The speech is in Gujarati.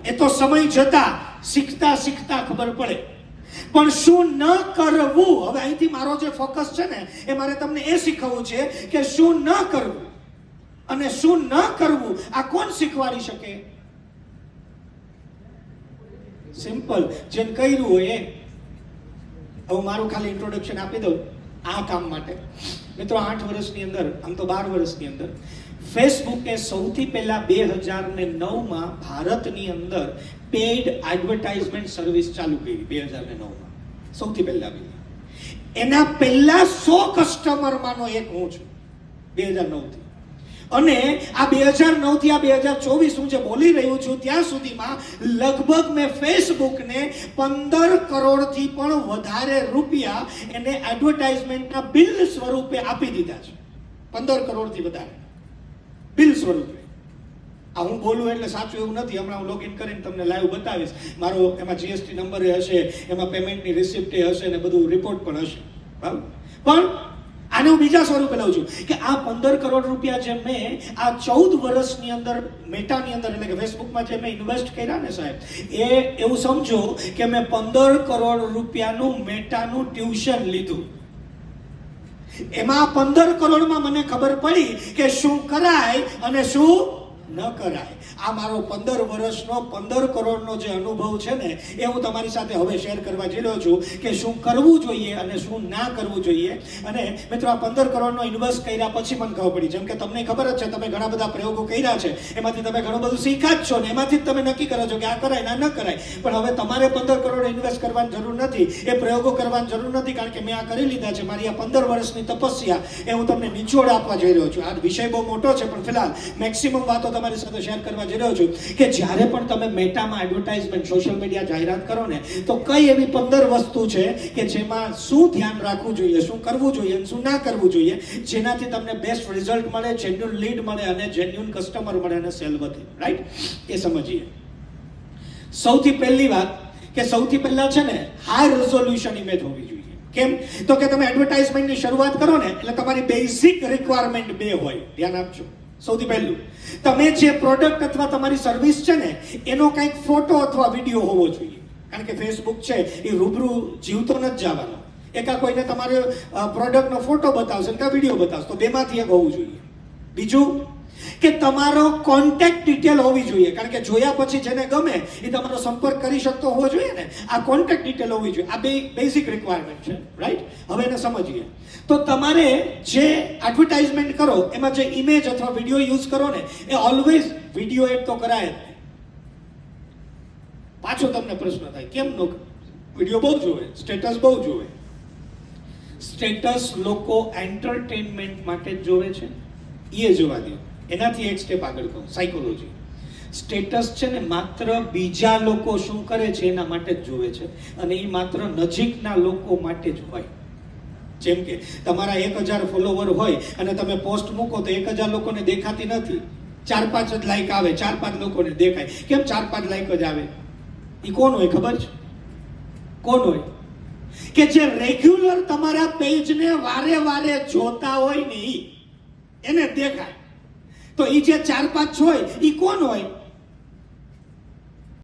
એ તો સમય જતા શીખતા શીખતા ખબર પડે. પણ શું ન કરવું, હવે અહીંથી મારો જે ફોકસ છે ને એ મારે તમને એ શીખવવું છે કે શું ન કરવું અને શું ન કરવું આ કોણ શીખવાડી શકે? સિમ્પલ, જેને કર્યું હોય એ. હવે મારું ખાલી ઇન્ટ્રોડક્શન આપી દઉં આ કામ માટે. મિત્રો 8 વર્ષની અંદર, આમ તો 12 વર્ષની અંદર ફેસબુકે સૌથી પહેલા 2009માં ભારતની અંદર પેઇડ એડવર્ટાઇઝમેન્ટ સર્વિસ ચાલુ કરી. 2009માં સૌથી પહેલા. એના પહેલા 100 કસ્ટમરમાંનો એક હું છું 2009થી. અને આ 2009 થી આ 2024 હું જે બોલી રહ્યો છું ત્યાં સુધીમાં લગભગ મેં ફેસબુકને 15 કરોડથી પણ વધારે રૂપિયા એને એડવર્ટાઇઝમેન્ટના બિલ સ્વરૂપે આપી દીધા છે. 15 કરોડથી વધારે બિલ સ્વરૂપે. આ હું બોલું એટલે સાચું એવું નથી. હમણાં હું લોગિન કરીને તમને લાઈવ બતાવીશ. મારો એમાં જીએસટી નંબર હશે, એમાં પેમેન્ટની રિસિપ્ટ હશે ને બધું રિપોર્ટ પણ હશે. બરાબર? પણ આને હું બીજા સ્વરૂપે લઉં છું કે આ 15 કરોડ રૂપિયા જે મેં આ 14 વર્ષની અંદર મેટાની અંદર એટલે કે ફેસબુકમાં જે મેં ઇન્વેસ્ટ કર્યા ને સાહેબ, એ એવું સમજો કે મેં 15 કરોડ રૂપિયાનું મેટાનું ટ્યુશન લીધું. એમાં 15 કરોડમાં મને ખબર પડી કે શું કરાય અને શું ન કરાય. આ મારો 15 વર્ષનો 15 કરોડનો જે અનુભવ છે ને એ હું તમારી સાથે હવે શેર કરવા જઈ રહ્યો છું કે શું કરવું જોઈએ અને શું ના કરવું જોઈએ. અને મિત્રો આ 15 કરોડનો ઇન્વેસ્ટ કર્યા પછી મને ખબર પડી, જેમ કે તમને ખબર જ છે, તમે ઘણા બધા પ્રયોગો કર્યા છે, એમાંથી તમે ઘણું બધું શીખ્યા જ છો ને એમાંથી જ તમે નક્કી કરો છો કે આ કરાય ના ન કરાય. પણ હવે તમારે 15 કરોડ ઇન્વેસ્ટ કરવાની જરૂર નથી, એ પ્રયોગો કરવાની જરૂર નથી, કારણ કે મેં આ કરી લીધા છે. મારી આ 15 વર્ષની તપસ્યા એ હું તમને નિચોડ આપવા જઈ રહ્યો છું. આ વિષય બહુ મોટો છે પણ ફિલહાલ મેક્સિમમ વાતો તમારી સાથે શેર કરવા જઈ રહ્યો છું કે જ્યારે પણ તમે મેટામાં એડવર્ટાઇઝમેન્ટ સોશિયલ મીડિયા જાહેરાત કરો ને તો કઈ એવી 15 વસ્તુ છે કે જેમાં શું ધ્યાન રાખવું જોઈએ, શું કરવું જોઈએ અને શું ના કરવું જોઈએ, જેનાથી તમને બેસ્ટ રિઝલ્ટ મળે, જેન્યુઅન લીડ મળે અને જેન્યુઅન કસ્ટમર મળે અને સેલ વધે. રાઈટ? એ સમજીએ. સૌથી પહેલી વાત કે સૌથી પહેલા છે ને હાઈ રેઝોલ્યુશન ઇમેજ હોવી જોઈએ. કેમ? તો કે તમે એડવર્ટાઇઝમેન્ટની શરૂઆત કરો ને એટલે તમારી બેઝિક રિક્વાયરમેન્ટ 2 હોય. ધ્યાન આપજો. સૌથી પહેલું, તમે જે પ્રોડક્ટ અથવા તમારી સર્વિસ છે ને એનો કંઈક ફોટો અથવા વિડીયો હોવો જોઈએ. કારણ કે ફેસબુક છે એ રૂબરૂ જીવતો નથી જવાનો. એકા કોઈને તમારે પ્રોડક્ટનો ફોટો બતાવશે કે વિડીયો બતાવશે, તો બેમાંથી એક હોવું જોઈએ. બીજું કે તમારો કોન્ટેક્ટ ડિટેલ હોવી જોઈએ, કારણ કે જોયા પછી જેને ગમે એ તમારો સંપર્ક કરી શકતો હોવો જોઈએ ને. આ કોન્ટેક્ટ ડિટેલ હોવી જોઈએ. આ બે બેઝિક રિક્વાયરમેન્ટ છે. રાઈટ? હવે એને સમજીએ. તો તમારે જે એડવર્ટાઇઝમેન્ટ કરો એમાં જે ઇમેજ અથવા વિડીયો યુઝ કરો ને એ ઓલવેઝ વિડીયો એડ તો કરાય જ નહીં. પાછો તમને પ્રશ્ન થાય કેમ નો? વિડીયો બહુ જોવે, સ્ટેટસ બહુ જોવે. સ્ટેટસ લોકો એન્ટરટેનમેન્ટ માટે જ જોવે છે, એ જોવા દો. એનાથી એક સ્ટેપ આગળ કહું, સાયકોલોજી. સ્ટેટસ છે ને માત્ર બીજા લોકો શું કરે છે એના માટે જ જોવે છે અને એ માત્ર નજીકના લોકો માટે જ હોય. જેમ કે તમારા 1000 ફોલોવર હોય અને તમે પોસ્ટ મૂકો તો 1000 લોકોને દેખાતી નથી, 4-5 જ લાઈક આવે, 4-5 લોકોને દેખાય. કેમ 4-5 લાઈક જ આવે? એ કોણ હોય ખબર છે? કોણ હોય? કે જે રેગ્યુલર તમારા પેજને વારે વારે જોતા હોય ને એને દેખાય. તો એ જે 4-5 હોય એ કોણ હોય?